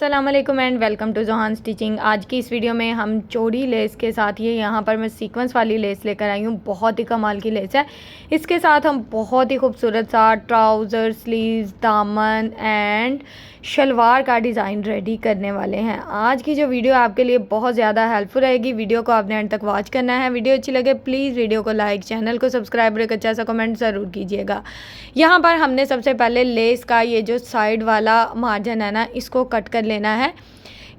अस्सलाम वालेकुम and welcome to Johan stitching. आज की इस वीडियो में हम चौड़ी लेस के साथ ये यहाँ पर मैं सीक्वेंस वाली लेस लेकर आई हूँ। बहुत ही कमाल की लेस है। इसके साथ हम बहुत ही खूबसूरत सा ट्राउज़र, स्लीव्स, दामन एंड शलवार का डिज़ाइन रेडी करने वाले हैं। आज की जो वीडियो आपके लिए बहुत ज़्यादा हेल्पफुल रहेगी। वीडियो को आपने एंड तक वॉच करना है। वीडियो अच्छी लगे प्लीज़ वीडियो को लाइक, चैनल को सब्सक्राइब, एक अच्छा सा कमेंट ज़रूर कीजिएगा। यहाँ पर हमने सबसे पहले लेस का ये जो साइड वाला मार्जिन है ना, इसको कट कर लेना है।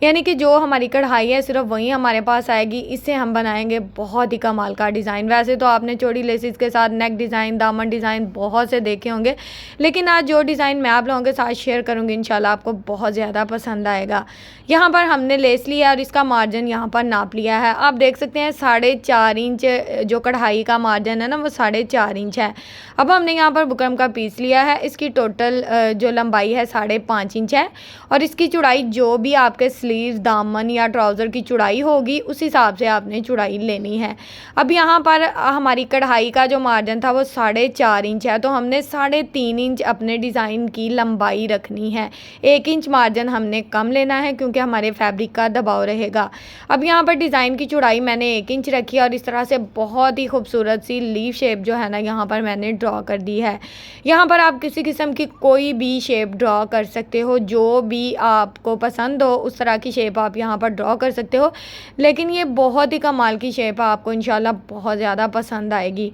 यानी कि जो हमारी कढ़ाई है सिर्फ वही हमारे पास आएगी। इससे हम बनाएंगे बहुत ही कमाल का डिज़ाइन। वैसे तो आपने चौड़ी लेसिस के साथ नेक डिज़ाइन, दामन डिज़ाइन बहुत से देखे होंगे, लेकिन आज जो डिज़ाइन मैं आप लोगों के साथ शेयर करूंगी इंशाल्लाह आपको बहुत ज़्यादा पसंद आएगा। यहाँ पर हमने लेस लिया और इसका मार्जिन यहाँ पर नाप लिया है। आप देख सकते हैं 4.5 इंच जो कढ़ाई का मार्जिन है ना, वो 4.5 इंच है। अब हमने यहाँ पर बुकरम का पीस लिया है। इसकी टोटल जो लंबाई है 5.5 इंच है और इसकी चौड़ाई जो भी आपके स्लीव्स, दामन या ट्राउज़र की चौड़ाई होगी उस हिसाब से आपने चौड़ाई लेनी है। अब यहाँ पर हमारी कढ़ाई का जो मार्जिन था वो 4.5 इंच है, तो हमने 3.5 इंच अपने डिज़ाइन की लंबाई रखनी है। 1 इंच मार्जिन हमने कम लेना है क्योंकि हमारे फैब्रिक का दबाव रहेगा। अब यहाँ पर डिज़ाइन की चौड़ाई मैंने 1 इंच रखी और इस तरह से बहुत ही खूबसूरत सी लीफ शेप जो है ना यहाँ पर मैंने ड्रॉ कर दी है। यहाँ पर आप किसी किस्म की कोई भी शेप ड्रॉ कर सकते हो, जो भी आपको पसंद हो उस तरह की शेप आप यहाँ पर ड्रॉ कर सकते हो, लेकिन ये बहुत ही कमाल की शेप है, आपको इंशाल्लाह बहुत ज़्यादा पसंद आएगी।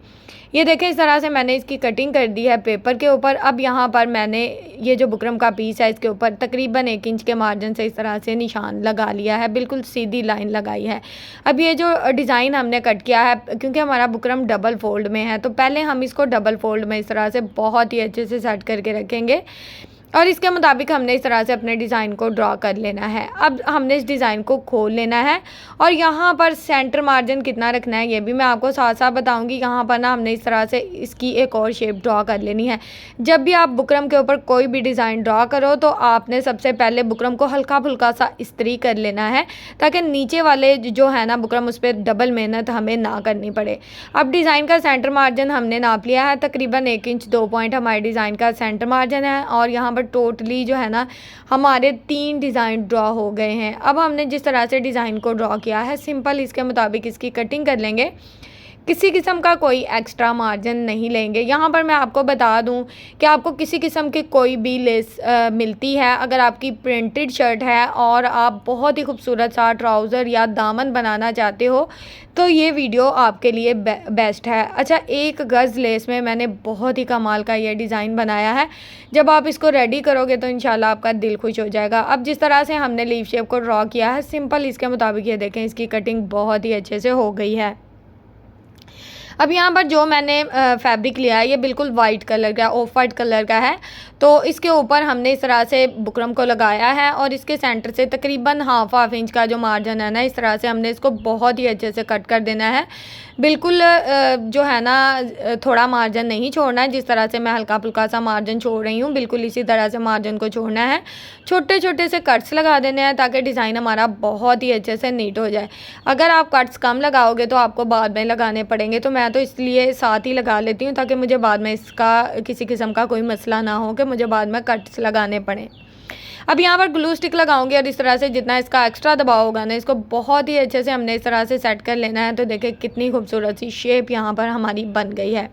ये देखें इस तरह से मैंने इसकी कटिंग कर दी है पेपर के ऊपर। अब यहाँ पर मैंने ये जो बुकरम का पीस है इसके ऊपर तकरीबन 1 इंच के मार्जिन से इस तरह से निशान लगा लिया है, बिल्कुल सीधी लाइन लगाई है। अब ये जो डिज़ाइन हमने कट किया है, क्योंकि हमारा बुकरम डबल फोल्ड में है, तो पहले हम इसको डबल फोल्ड में इस तरह से बहुत ही अच्छे से सेट करके रखेंगे और इसके मुताबिक हमने इस तरह से अपने डिज़ाइन को ड्रॉ कर लेना है। अब हमने इस डिज़ाइन को खोल लेना है और यहाँ पर सेंटर मार्जिन कितना रखना है ये भी मैं आपको साथ साथ बताऊंगी। यहाँ पर ना हमने इस तरह से इसकी एक और शेप ड्रॉ कर लेनी है। जब भी आप बुकरम के ऊपर कोई भी डिज़ाइन ड्रॉ करो तो आपने सबसे पहले बुकरम को हल्का फुल्का सा इस्त्री कर लेना है, ताकि नीचे वाले जो है ना बुकरम उस पर डबल मेहनत हमें ना करनी पड़े। अब डिज़ाइन का सेंटर मार्जिन हमने नाप लिया है, तकरीबन 1 इंच 2 पॉइंट हमारे डिज़ाइन का सेंटर मार्जिन है और यहाँ टोटली जो है ना हमारे 3 डिज़ाइन ड्रॉ हो गए हैं। अब हमने जिस तरह से डिज़ाइन को ड्रॉ किया है सिंपल इसके मुताबिक इसकी कटिंग कर लेंगे। किसी किस्म का कोई एक्स्ट्रा मार्जिन नहीं लेंगे। यहाँ पर मैं आपको बता दूँ कि आपको किसी किस्म की कोई भी लेस मिलती है। अगर आपकी प्रिंटेड शर्ट है और आप बहुत ही खूबसूरत सा ट्राउज़र या दामन बनाना चाहते हो तो ये वीडियो आपके लिए बेस्ट है। अच्छा, 1 गज़ लेस में मैंने बहुत ही कमाल का ये डिज़ाइन बनाया है। जब आप इसको रेडी करोगे तो इंशाल्लाह आपका दिल खुश हो जाएगा। अब जिस तरह से हमने लीफ शेप को ड्रॉ किया है सिंपल इसके मुताबिक ये देखें इसकी कटिंग बहुत ही अच्छे से हो गई है। अब यहाँ पर जो मैंने फैब्रिक लिया है ये बिल्कुल वाइट कलर का, ऑफ वाइट कलर का है, तो इसके ऊपर हमने इस तरह से बुकरम को लगाया है और इसके सेंटर से तकरीबन हाफ इंच का जो मार्जिन है ना, इस तरह से हमने इसको बहुत ही अच्छे से कट कर देना है। बिल्कुल जो है ना थोड़ा मार्जिन नहीं छोड़ना है। जिस तरह से मैं हल्का फुल्का सा मार्जिन छोड़ रही हूँ बिल्कुल इसी तरह से मार्जिन को छोड़ना है। छोटे छोटे से कट्स लगा देने हैं ताकि डिज़ाइन हमारा बहुत ही अच्छे से नीट हो जाए। अगर आप कट्स कम लगाओगे तो आपको बाद में लगाने पड़ेंगे, तो मैं तो इसलिए साथ ही लगा लेती हूँ ताकि मुझे बाद में इसका किसी किस्म का कोई मसला ना हो कि मुझे बाद में कट्स लगाने पड़े। अब यहाँ पर ग्लू स्टिक लगाऊंगी और इस तरह से जितना इसका एक्स्ट्रा दबाव होगा ना इसको बहुत ही अच्छे से हमने इस तरह से सेट कर लेना है। तो देखिए कितनी खूबसूरत सी शेप यहाँ पर हमारी बन गई है।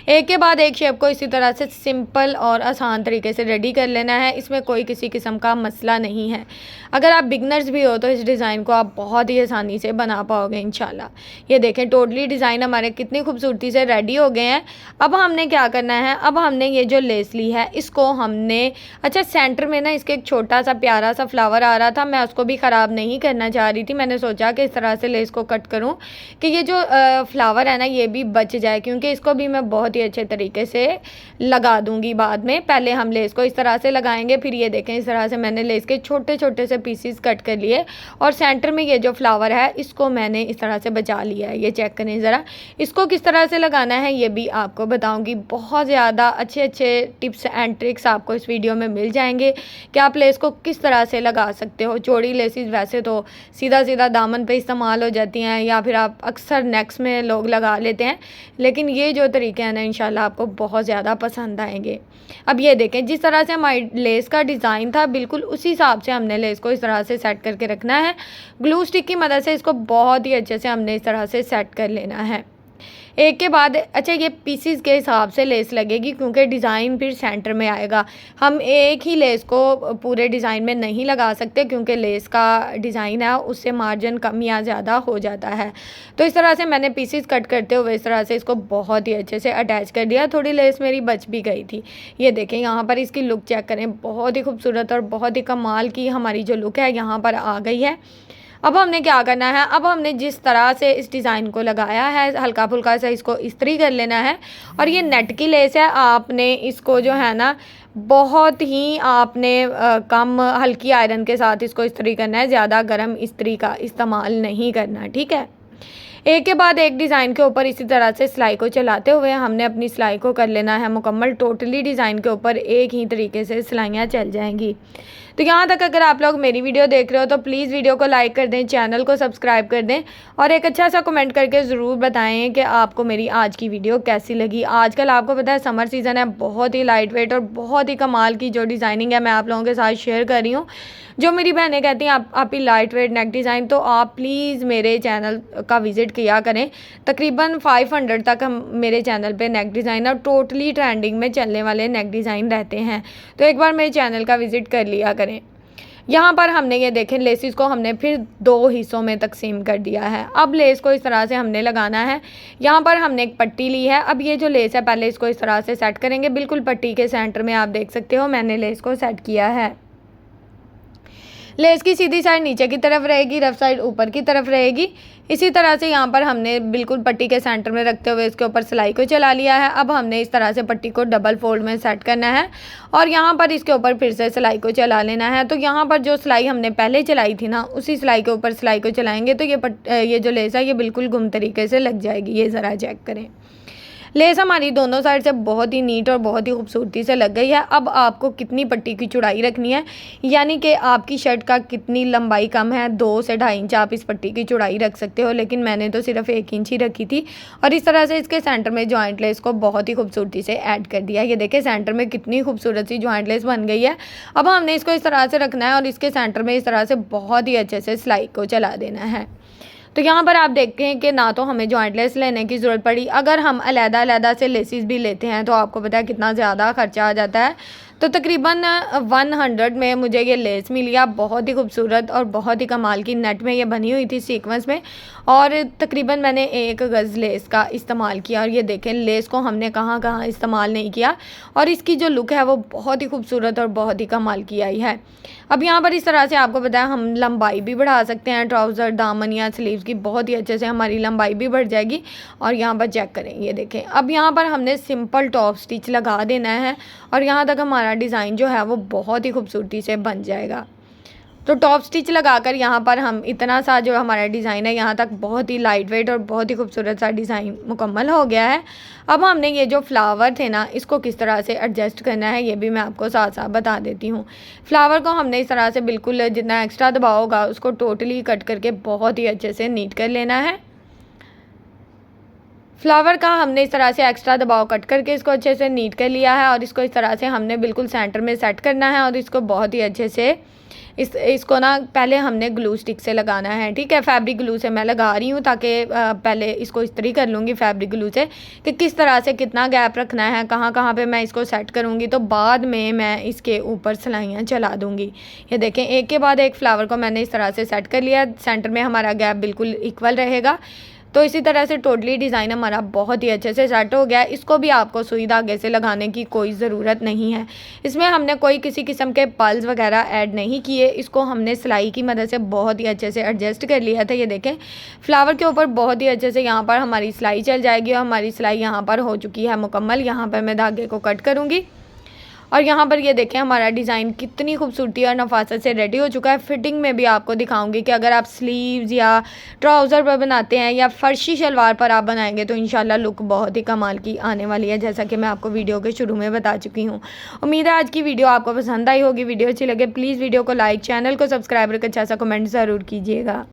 एक के बाद एक शेप को इसी तरह से सिंपल और आसान तरीके से रेडी कर लेना है। इसमें कोई किसी किस्म का मसला नहीं है। अगर आप बिगनर्स भी हो तो इस डिज़ाइन को आप बहुत ही आसानी से बना पाओगे इंशाल्लाह। ये देखें टोटली डिज़ाइन हमारे कितनी खूबसूरती से रेडी हो गए हैं। अब हमने क्या करना है, अब हमने ये जो लेस ली है इसको हमने, अच्छा सेंटर में ना इसके एक छोटा सा प्यारा सा फ्लावर आ रहा था, मैं उसको भी ख़राब नहीं करना चाह रही थी। मैंने सोचा कि इस तरह से लेस को कट करूँ कि ये जो फ्लावर है ना ये भी बच जाए, क्योंकि इसको भी मैं बहुत ही अच्छे तरीके से लगा दूंगी बाद में। पहले हम लेस को इस तरह से लगाएंगे, फिर ये देखें इस तरह से मैंने लेस के छोटे छोटे से पीसीस कट कर लिए और सेंटर में ये जो फ्लावर है इसको मैंने इस तरह से बचा लिया है। ये चेक करें ज़रा, इसको किस तरह से लगाना है ये भी आपको बताऊंगी। बहुत ज़्यादा अच्छे अच्छे टिप्स एंड ट्रिक्स आपको इस वीडियो में मिल जाएंगे कि आप लेस को किस तरह से लगा सकते हो। चौड़ी लेसिस वैसे तो सीधा सीधा दामन पे इस्तेमाल हो जाती हैं या फिर आप अक्सर नेक्स में लोग लगा लेते हैं, लेकिन ये जो तरीके हैं ना इंशाल्लाह आपको बहुत ज़्यादा पसंद आएंगे। अब ये देखें, जिस तरह से हमारी लेस का डिज़ाइन था बिल्कुल उसी हिसाब से हमने लेस को इस तरह से सेट करके रखना है। ग्लू स्टिक की मदद से इसको बहुत ही अच्छे से हमने इस तरह से सेट कर लेना है एक के बाद। अच्छा, ये पीसीज के हिसाब से लेस लगेगी क्योंकि डिज़ाइन फिर सेंटर में आएगा। हम एक ही लेस को पूरे डिज़ाइन में नहीं लगा सकते क्योंकि लेस का डिज़ाइन है उससे मार्जिन कम या ज़्यादा हो जाता है। तो इस तरह से मैंने पीसीज कट करते हुए इस तरह से इसको बहुत ही अच्छे से अटैच कर दिया। थोड़ी लेस मेरी बच भी गई थी। ये देखें, यहाँ पर इसकी लुक चेक करें, बहुत ही खूबसूरत और बहुत ही कमाल की हमारी जो लुक है यहाँ पर आ गई है। अब हमने क्या करना है, अब हमने जिस तरह से इस डिज़ाइन को लगाया है हल्का फुल्का सा इसको इस्त्री कर लेना है। और ये नेट की लेस है, आपने इसको जो है ना बहुत ही आपने कम हल्की आयरन के साथ इसको इस्त्री करना है, ज़्यादा गर्म इस्त्री का इस्तेमाल नहीं करना, ठीक है। एक के बाद एक डिज़ाइन के ऊपर इसी तरह से सिलाई को चलाते हुए हमने अपनी सिलाई को कर लेना है मुकम्मल। टोटली डिज़ाइन के ऊपर एक ही तरीके से सिलाइयाँ चल जाएंगी। तो यहाँ तक अगर आप लोग मेरी वीडियो देख रहे हो तो प्लीज़ वीडियो को लाइक कर दें, चैनल को सब्सक्राइब कर दें और एक अच्छा सा कमेंट करके ज़रूर बताएं कि आपको मेरी आज की वीडियो कैसी लगी। आजकल आपको पता है समर सीज़न है, बहुत ही लाइट वेट और बहुत ही कमाल की जो डिज़ाइनिंग है मैं आप लोगों के साथ शेयर कर रही हूँ। जो मेरी बहनें कहती हैं आप ही लाइट वेट नेक डिज़ाइन, तो आप प्लीज़ मेरे चैनल का विज़िट किया करें। तकरीबन 500 तक हम मेरे चैनल पे नेक डिज़ाइन और टोटली ट्रेंडिंग में चलने वाले नेक डिज़ाइन रहते हैं, तो एक बार मेरे चैनल का विज़िट कर लिया करें। यहाँ पर हमने ये देखें लेसिस को हमने फिर 2 हिस्सों में तकसीम कर दिया है। अब लेस को इस तरह से हमने लगाना है। यहाँ पर हमने एक पट्टी ली है। अब ये जो लेस है पहले इसको इस तरह से सेट करेंगे। बिल्कुल पट्टी के सेंटर में आप देख सकते हो मैंने लेस को सेट किया है। लेस की सीधी साइड नीचे की तरफ रहेगी, रफ साइड ऊपर की तरफ रहेगी। इसी तरह से यहाँ पर हमने बिल्कुल पट्टी के सेंटर में रखते हुए इसके ऊपर सिलाई को चला लिया है। अब हमने इस तरह से पट्टी को डबल फोल्ड में सेट करना है और यहाँ पर इसके ऊपर फिर से सिलाई को चला लेना है। तो यहाँ पर जो सिलाई हमने पहले चलाई थी ना उसी सिलाई के ऊपर सिलाई को चलाएंगे तो ये जो लेस है ये बिल्कुल गुम तरीके से लग जाएगी। ये ज़रा चेक करें, लेस हमारी दोनों साइड से बहुत ही नीट और बहुत ही खूबसूरती से लग गई है। अब आपको कितनी पट्टी की चौड़ाई रखनी है, यानी कि आपकी शर्ट का कितनी लंबाई कम है, 2 से 2.5 इंच आप इस पट्टी की चौड़ाई रख सकते हो, लेकिन मैंने तो सिर्फ 1 इंच ही रखी थी। और इस तरह से इसके सेंटर में जॉइंट लेस को बहुत ही खूबसूरती से ऐड कर दिया। ये देखिए सेंटर में कितनी खूबसूरत सी जॉइंट लेस बन गई है। अब हमने इसको इस तरह से रखना है और इसके सेंटर में इस तरह से बहुत ही अच्छे से सिलाई को चला देना है। तो यहाँ पर आप देखें कि ना तो हमें जॉइंट लेस लेने की ज़रूरत पड़ी, अगर हम अलग-अलग से लेसिस भी लेते हैं तो आपको पता है कितना ज़्यादा खर्चा आ जाता है। तो तकरीबन 100 में मुझे ये लेस मिली है, बहुत ही खूबसूरत और बहुत ही कमाल की नेट में ये बनी हुई थी सीक्वेंस में, और तकरीबन मैंने 1 गज़ लेस का इस्तेमाल किया। और ये देखें लेस को हमने कहाँ कहाँ इस्तेमाल नहीं किया और इसकी जो लुक है वो बहुत ही खूबसूरत और बहुत ही कमाल की आई है। अब यहाँ पर इस तरह से आपको पता है हम लंबाई भी बढ़ा सकते हैं, ट्राउज़र दामन या स्लीव्स की बहुत ही अच्छे से हमारी लंबाई भी बढ़ जाएगी। और यहाँ पर चेक करें, ये देखें अब यहाँ पर हमने सिंपल टॉप स्टिच लगा देना है और यहाँ तक हमारा डिज़ाइन जो है वो बहुत ही खूबसूरती से बन जाएगा। तो टॉप स्टिच लगाकर यहाँ पर हम इतना सा जो हमारा डिज़ाइन है यहाँ तक बहुत ही लाइट वेट और बहुत ही खूबसूरत सा डिज़ाइन मुकम्मल हो गया है। अब हमने ये जो फ्लावर थे ना इसको किस तरह से एडजस्ट करना है ये भी मैं आपको साथ साथ बता देती हूँ। फ्लावर को हमने इस तरह से बिल्कुल जितना एक्स्ट्रा दबाव होगा उसको टोटली कट करके बहुत ही अच्छे से नीट कर लेना है। फ्लावर का हमने इस तरह से एक्स्ट्रा दबाव कट करके इसको अच्छे से नीट कर लिया है और इसको इस तरह से हमने बिल्कुल सेंटर में सेट करना है और इसको बहुत ही अच्छे से इसको ना पहले हमने ग्लू स्टिक से लगाना है, ठीक है। फैब्रिक ग्लू से मैं लगा रही हूँ ताकि पहले इसको इस्त्री कर लूँगी फैब्रिक ग्लू से कि किस तरह से कितना गैप रखना है, कहाँ कहाँ पे मैं इसको सेट करूँगी, तो बाद में मैं इसके ऊपर सिलाइयाँ चला दूँगी। ये देखें एक के बाद एक फ्लावर को मैंने इस तरह से सेट कर लिया, सेंटर में हमारा गैप बिल्कुल इक्वल रहेगा। तो इसी तरह से टोटली डिज़ाइन हमारा बहुत ही अच्छे से सेट हो गया। इसको भी आपको सुई धागे से लगाने की कोई ज़रूरत नहीं है, इसमें हमने कोई किसी किस्म के पल्स वगैरह ऐड नहीं किए, इसको हमने सिलाई की मदद से बहुत ही अच्छे से एडजस्ट कर लिया था। ये देखें फ्लावर के ऊपर बहुत ही अच्छे से यहाँ पर हमारी सिलाई चल जाएगी और हमारी सिलाई यहाँ पर हो चुकी है मुकम्मल। यहाँ पर मैं धागे को कट करूँगी और यहाँ पर ये देखें हमारा डिज़ाइन कितनी खूबसूरती और नफासत से रेडी हो चुका है। फिटिंग में भी आपको दिखाऊंगी कि अगर आप स्लीव्स या ट्राउज़र पर बनाते हैं या फर्शी शलवार पर आप बनाएंगे तो इंशाल्लाह लुक बहुत ही कमाल की आने वाली है, जैसा कि मैं आपको वीडियो के शुरू में बता चुकी हूँ। उम्मीद है आज की वीडियो आपको पसंद आई होगी। वीडियो अच्छी लगे प्लीज़ वीडियो को लाइक, चैनल को सब्सक्राइब करके अच्छा सा कमेंट ज़रूर कीजिएगा।